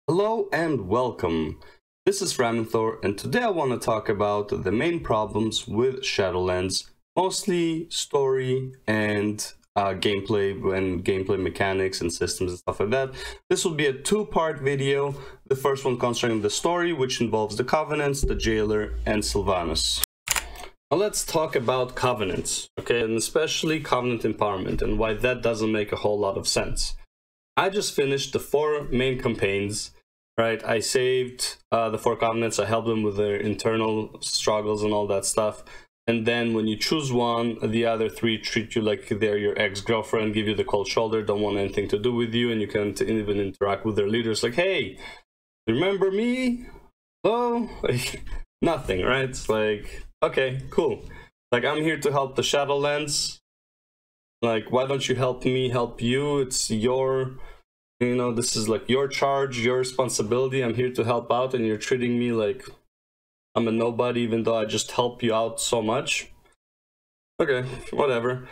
Hello and welcome. This is Ramenthor, and today I want to talk about the main problems with Shadowlands, mostly story and gameplay mechanics and systems and stuff like that. This will be a two-part video. The first one concerning the story, which involves the Covenants, the Jailer, and Sylvanas. Now let's talk about Covenants, okay, and especially Covenant Empowerment, and why that doesn't make a whole lot of sense. I just finished the 4 main campaigns, right? I saved the 4 Covenants, I helped them with their internal struggles and all that stuff. And then when you choose one, the other 3 treat you like they're your ex-girlfriend, give you the cold shoulder, don't want anything to do with you, and you can't even interact with their leaders. Like, hey, remember me? Oh, nothing, right? It's like, okay, cool. Like, I'm here to help the Shadowlands. Like, why don't you help me help you? It's your, you know, this is like your charge, your responsibility. I'm here to help out, and you're treating me like I'm a nobody, even though I just help you out so much. Okay, whatever.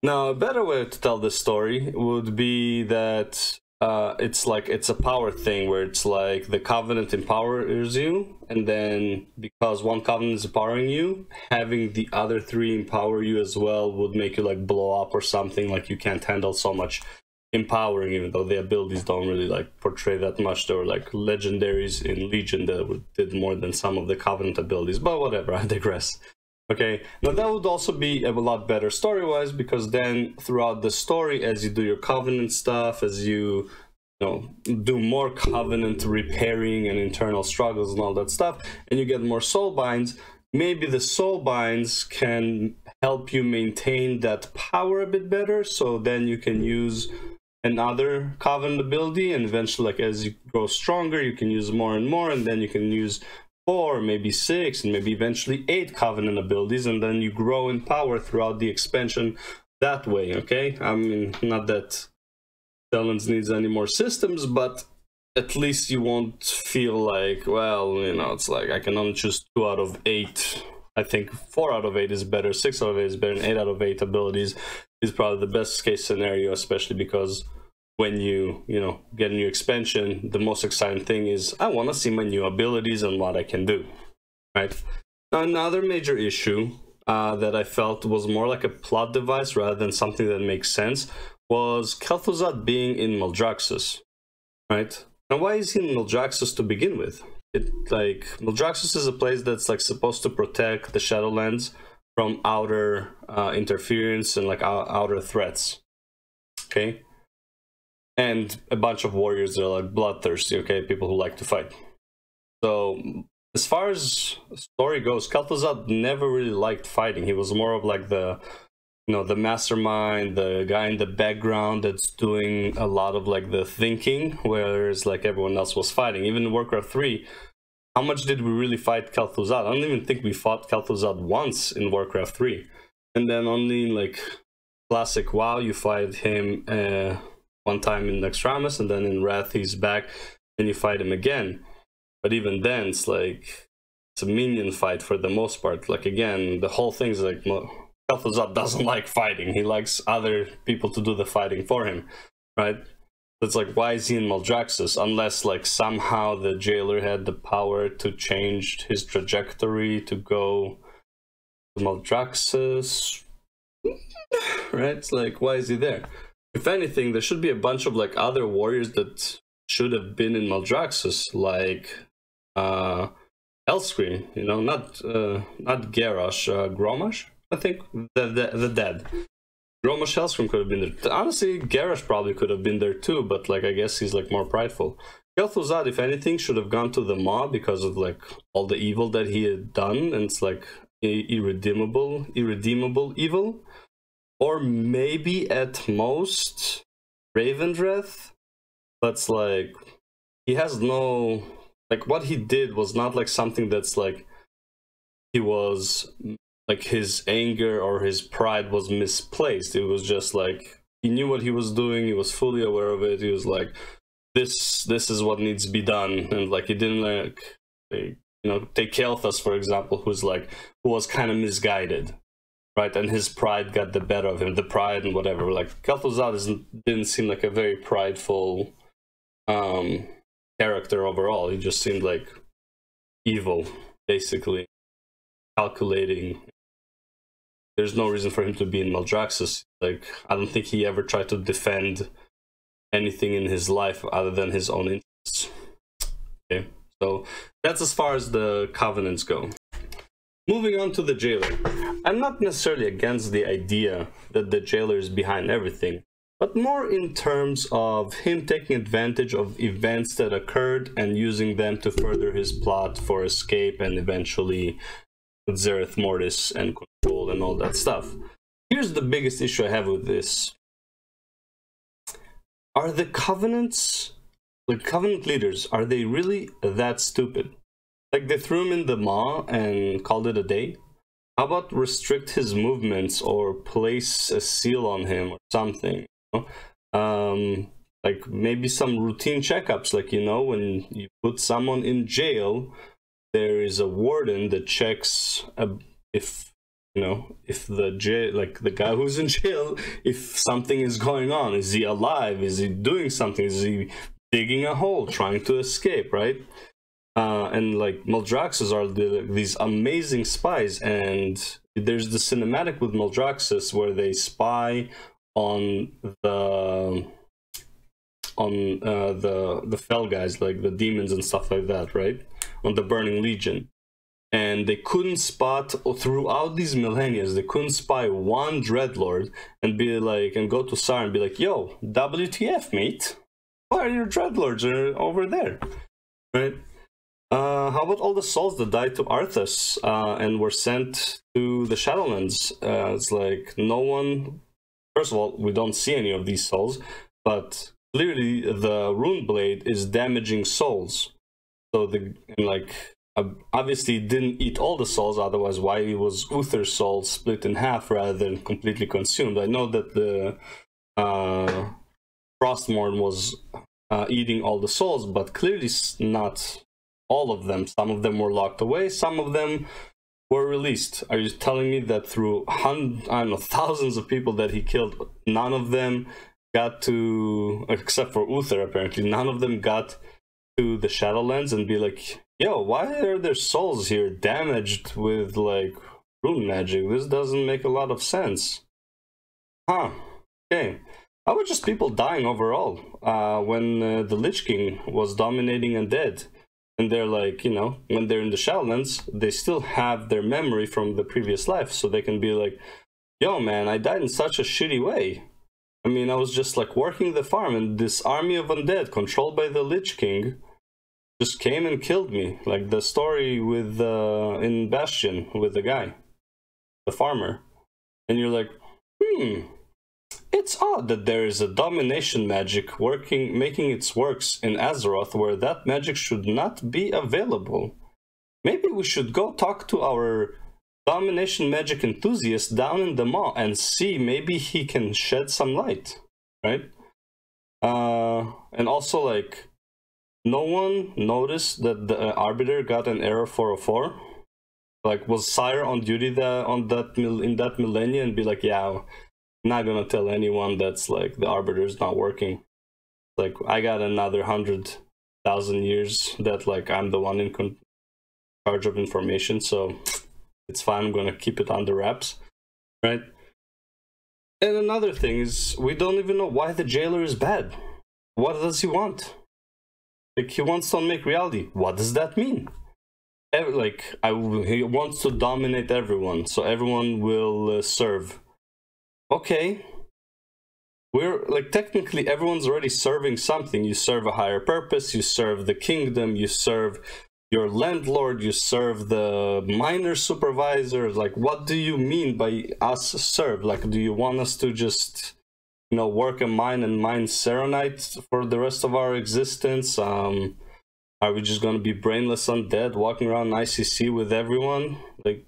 Now, a better way to tell this story would be that it's a power thing, where it's like the Covenant empowers you, and then because one Covenant is empowering you, having the other 3 empower you as well would make you like blow up or something. Like, you can't handle so much empowering, even though the abilities don't really like portray that much. There were like legendaries in Legion that did more than some of the Covenant abilities, but whatever, I digress. Okay, now that would also be a lot better story-wise, because then throughout the story, as you do your Covenant stuff, as you do more Covenant repairing and internal struggles and all that stuff, and you get more soul binds, maybe the soul binds can help you maintain that power a bit better, so then you can use another Covenant ability, and eventually, like, as you grow stronger, you can use more and more, and then you can use 4, maybe 6, and maybe eventually 8 Covenant abilities, and then you grow in power throughout the expansion that way. Okay, I mean, not that Shadowlands needs any more systems, but at least you won't feel like, well, you know, it's like I can only choose 2 out of 8. I think 4 out of 8 is better, 6 out of 8 is better, and 8 out of 8 abilities is probably the best case scenario, especially because when you get a new expansion, the most exciting thing is I want to see my new abilities and what I can do, right? Now, another major issue that I felt was more like a plot device rather than something that makes sense was Kel'Thuzad being in Maldraxxus, right? Now, why is he in Maldraxxus to begin with? Maldraxxus is a place that's like supposed to protect the Shadowlands from outer interference and like outer threats, okay? And a bunch of warriors that are like bloodthirsty, okay? People who like to fight. So as far as story goes, Kel'Thuzad never really liked fighting. He was more of like the mastermind, the guy in the background that's doing a lot of like the thinking, whereas like everyone else was fighting. Even in Warcraft 3, how much did we really fight Kel'Thuzad? I don't even think we fought Kel'Thuzad once in Warcraft 3. And then only in like classic WoW, you fight him one time in Extramus, and then in Wrath he's back and you fight him again. But even then, it's like it's a minion fight for the most part. Like, again, the whole thing's like Kel'Thuzad doesn't like fighting. He likes other people to do the fighting for him, right? It's like, why is he in Maldraxxus? Unless like somehow the Jailer had the power to change his trajectory to go to Maldraxxus, right? It's like, why is he there? If anything, there should be a bunch of like other warriors that should have been in Maldraxxus, like Hellscream, you know, not Garrosh, Grommash, I think, the dead. Grommash, Hellscream could have been there. Honestly, Garrosh probably could have been there too, but like I guess he's like more prideful. Kel'Thuzad, if anything, should have gone to the Maw because of like all the evil that he had done, and it's like irredeemable evil. Or maybe at most Ravendreth, but it's like he has no, like, what he did was not like something that's like he was like his anger or his pride was misplaced. It was just like he knew what he was doing, he was fully aware of it. He was like, this is what needs to be done, and like he didn't like, take Kael'thas for example, who was kind of misguided, right? And his pride got the better of him, the pride and whatever. Like, Kel'Thuzad didn't seem like a very prideful character overall. He just seemed like evil, basically, calculating. There's no reason for him to be in Maldraxxus. Like, I don't think he ever tried to defend anything in his life other than his own interests. Okay, so that's as far as the covenants go. Moving on to the jailer. I'm not necessarily against the idea that the jailer is behind everything, but more in terms of him taking advantage of events that occurred and using them to further his plot for escape and eventually Zereth Mortis and control and all that stuff. Here's the biggest issue I have with this. Are the covenants, the covenant leaders, are they really that stupid? Like, they threw him in the maw and called it a day? How about restrict his movements or place a seal on him or something? You know? Like, maybe some routine checkups, like, you know, when you put someone in jail, there is a warden that checks if, you know, if the jail, like the guy who's in jail, if something is going on. Is he alive? Is he doing something? Is he digging a hole, trying to escape, right? And like Maldraxxus are these amazing spies, and there's the cinematic with Maldraxxus where they spy on the fell guys, like the demons and stuff like that, right? On the Burning Legion. And they couldn't spot, throughout these millennia, they couldn't spy one Dreadlord and be like, and go to Sar and be like, yo, WTF, mate? Why are your Dreadlords over there? Right? How about all the souls that died to Arthas and were sent to the Shadowlands? It's like, no one... First of all, we don't see any of these souls, but clearly the Rune Blade is damaging souls. So obviously didn't eat all the souls, otherwise why was Uther's soul split in half rather than completely consumed? I know that the Frostmourne was eating all the souls, but clearly not all of them. Some of them were locked away, some of them were released. Are you telling me that through thousands of people that he killed, none of them got to, except for Uther apparently, none of them got to the Shadowlands and be like, yo, why are their souls here damaged with like rune magic? This doesn't make a lot of sense. Huh, okay. How about just people dying overall when the Lich King was dominating undead? And they're like, you know, when they're in the Shadowlands, they still have their memory from the previous life, so they can be like, yo man, I died in such a shitty way. I mean, I was just like working the farm and this army of undead controlled by the Lich King just came and killed me. Like the story with in Bastion with the guy, the farmer. And you're like, it's odd that there is a domination magic making its works in Azeroth where that magic should not be available. Maybe we should go talk to our domination magic enthusiast down in the maw and see, maybe he can shed some light, right? And also, like, no one noticed that the Arbiter got an error 404. Like, was Sire on duty in that millennia and be like, yeah, I'm not gonna tell anyone that's like the Arbiter's not working. Like, I got another 100,000 years that like I'm the one in charge of information, so it's fine. I'm gonna keep it under wraps, right? And another thing is, we don't even know why the jailer is bad. What does he want? Like, he wants to make reality. What does that mean? He wants to dominate everyone, so everyone will serve. Okay, we're like, technically everyone's already serving something. You serve a higher purpose, you serve the kingdom, you serve your landlord, you serve the miner supervisor. Like, what do you mean by us serve? Like, do you want us to just, you know, work a mine and mine Serenite for the rest of our existence? Are we just gonna be brainless undead walking around ICC with everyone? Like,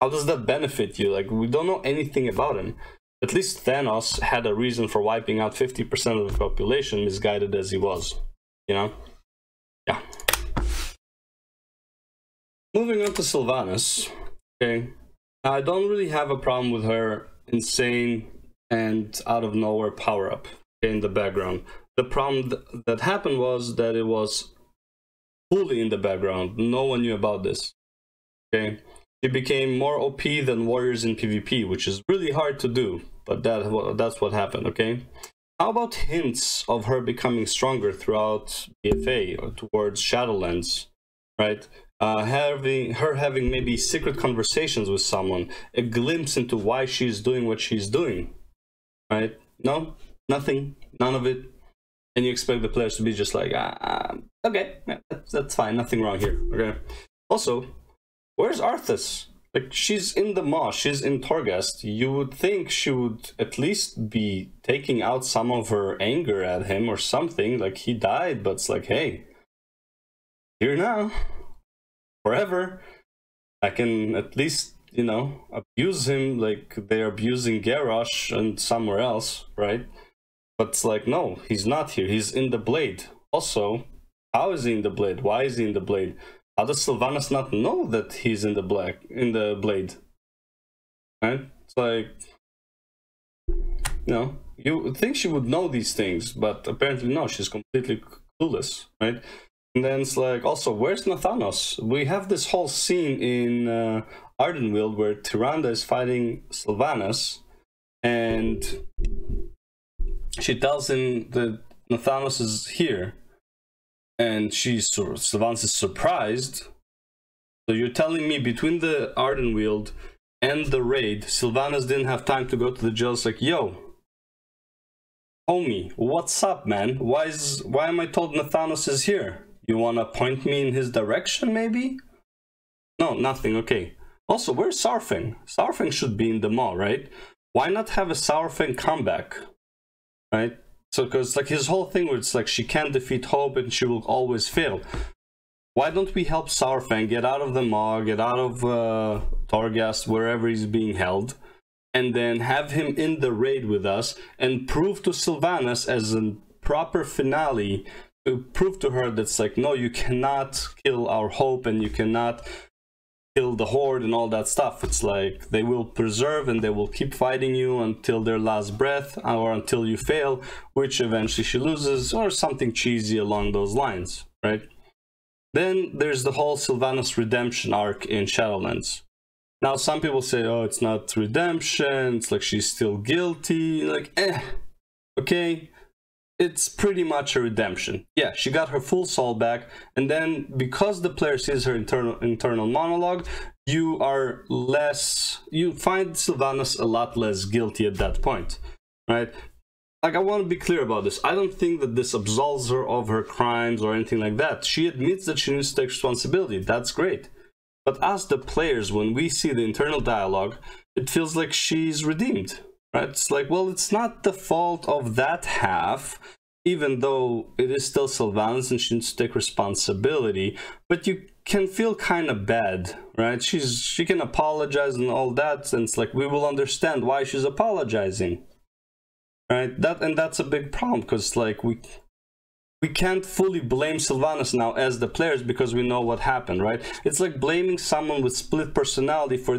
how does that benefit you? Like, we don't know anything about him. At least Thanos had a reason for wiping out 50% of the population, misguided as he was. You know? Yeah. Moving on to Sylvanas. Okay. Now, I don't really have a problem with her insane and out of nowhere power-up in the background. the problem that happened was that it was fully in the background. No one knew about this. Okay, she became more OP than warriors in PvP, which is really hard to do, but that's what happened. Okay, how about hints of her becoming stronger throughout BFA or towards Shadowlands, right? Having maybe secret conversations with someone, a glimpse into why she's doing what she's doing, right? No, nothing, none of it. And you expect the players to be just like, okay, yeah, that's fine, nothing wrong here. Okay. Also, where's Arthas? Like, she's in the Maw, she's in Torghast. You would think she would at least be taking out some of her anger at him or something. Like, he died, but it's like, hey, here now, forever. I can at least, you know, abuse him like they're abusing Garrosh and somewhere else, right? But it's like, no, he's not here. He's in the Blade. Also, how is he in the Blade? Why is he in the Blade? How does Sylvanas not know that he's in the Blade? Right? It's like, you know, you would think she would know these things, but apparently no, she's completely clueless, right? And then it's like, also, where's Nathanos? We have this whole scene in Ardenweald where Tyrande is fighting Sylvanas, and she tells him that Nathanos is here, and Sylvanas is surprised. So you're telling me between the Ardenweald and the raid, Sylvanas didn't have time to go to the jail? It's like, yo, homie, what's up, man? Why am I told Nathanos is here? You wanna point me in his direction, maybe? No, nothing, okay. Also, where's Saurfang? Saurfang should be in the Maw, right? Why not have a Saurfang comeback? Right? So, because like his whole thing where it's like she can't defeat Hope and she will always fail. Why don't we help Saurfang get out of the Maw, get out of Torghast, wherever he's being held, and then have him in the raid with us and prove to Sylvanas as a proper finale, to prove to her that's like, no, you cannot kill our Hope and you cannot kill the Horde and all that stuff. It's like they will preserve and they will keep fighting you until their last breath or until you fail, which eventually she loses, or something cheesy along those lines, right? Then there's the whole Sylvanas Redemption arc in Shadowlands. Now some people say, oh, it's not redemption, it's like she's still guilty. Like, okay, it's pretty much a redemption. Yeah, she got her full soul back, and then because the player sees her internal monologue, you find Sylvanas a lot less guilty at that point, right? Like, I want to be clear about this. I don't think that this absolves her of her crimes or anything like that. She admits that she needs to take responsibility. That's great. But as the players, when we see the internal dialogue, it feels like she's redeemed, right? It's like, well, it's not the fault of that half, even though it is still Sylvanas and she needs to take responsibility, but you can feel kind of bad, right? She can apologize and all that, and it's like, we will understand why she's apologizing, right? That's a big problem, because like we can't fully blame Sylvanas now as the players because we know what happened, right? It's like blaming someone with split personality for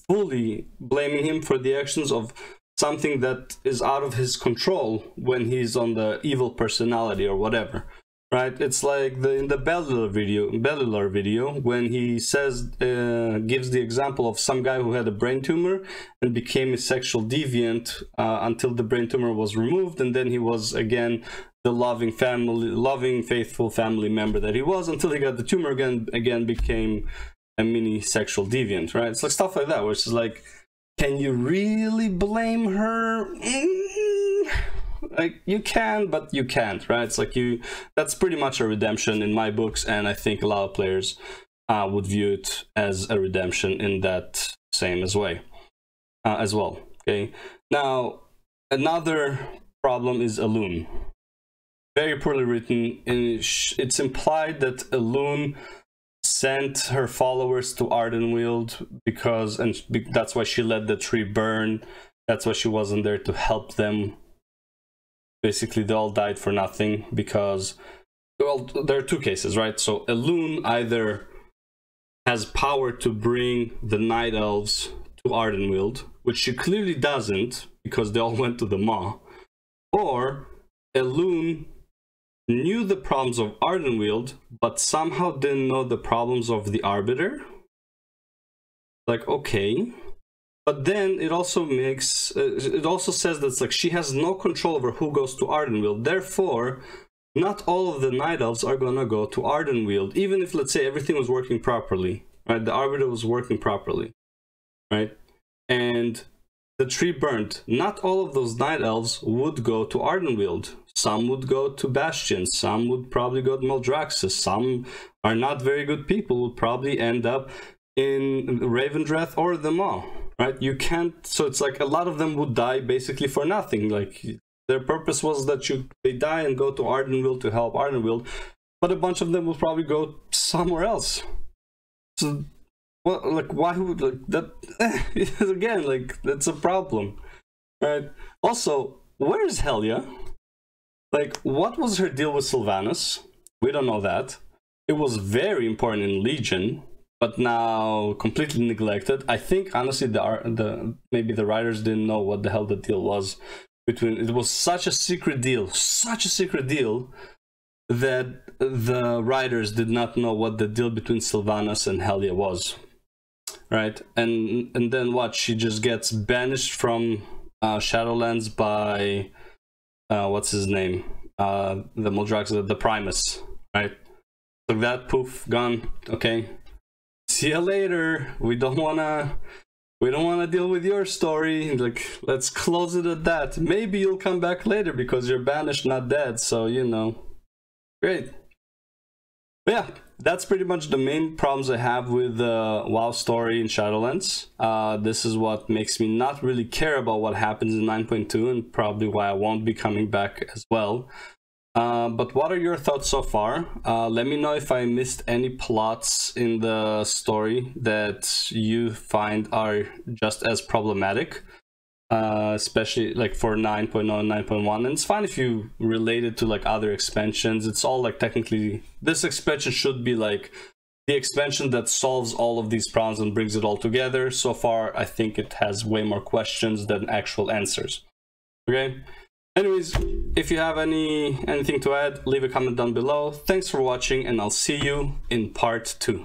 fully blaming him for the actions of something that is out of his control when he's on the evil personality or whatever, right? It's like in the Bellular video when he says, gives the example of some guy who had a brain tumor and became a sexual deviant until the brain tumor was removed, and then he was again the loving, faithful family member that he was until he got the tumor again became a mini sexual deviant, right? It's like stuff like that, where it's like, can you really blame her? Like, you can, but you can't, right? It's like that's pretty much a redemption in my books, and I think a lot of players would view it as a redemption in that same way as well. Okay, now another problem is Elune. Very poorly written, and it's implied that Elune sent her followers to Ardenweald and that's why she let the tree burn. That's why she wasn't there to help them. Basically, they all died for nothing because, well, there are two cases, right? So Elune either has power to bring the Night Elves to Ardenweald, which she clearly doesn't because they all went to the Maw, or Elune knew the problems of Ardenweald, but somehow didn't know the problems of the Arbiter. Like, okay. But then it also makes, it also says that it's like she has no control over who goes to Ardenweald. Therefore, not all of the Night Elves are gonna go to Ardenweald, even if, let's say, everything was working properly, right? The Arbiter was working properly, right? And the tree burned. Not all of those Night Elves would go to Ardenweald. Some would go to Bastion. Some would probably go to Maldraxxus. Some are not very good people, would probably end up in Ravendreth or the Maw, right? You can't, so it's like a lot of them would die basically for nothing. Like, their purpose was that they die and go to Ardenweald to help Ardenweald, but a bunch of them will probably go somewhere else. So, well, like, why would, like, that, again, like, that's a problem, right? Also, where is Helia? Like, what was her deal with Sylvanas? We don't know that. It was very important in Legion, but now completely neglected. I think, honestly, maybe the writers didn't know what the hell the deal was between. It was such a secret deal, that the writers did not know what the deal between Sylvanas and Helia was, right? And then what? She just gets banished from Shadowlands by what's his name? The Maldraxxus, the Primus, right? So that, poof, gone. Okay. See you later. We don't wanna deal with your story. Like, let's close it at that. Maybe you'll come back later because you're banished, not dead. So, you know, great. But yeah, that's pretty much the main problems I have with the WoW story in Shadowlands. This is what makes me not really care about what happens in 9.2, and probably why I won't be coming back as well. But what are your thoughts so far? Let me know if I missed any plots in the story that you find are just as problematic, especially like for 9.0 and 9.1. And it's fine if you relate it to like other expansions. It's all like, technically this expansion should be like the expansion that solves all of these problems and brings it all together. So far, I think it has way more questions than actual answers. Okay. Anyways, if you have anything to add, leave a comment down below. Thanks for watching, and I'll see you in part 2.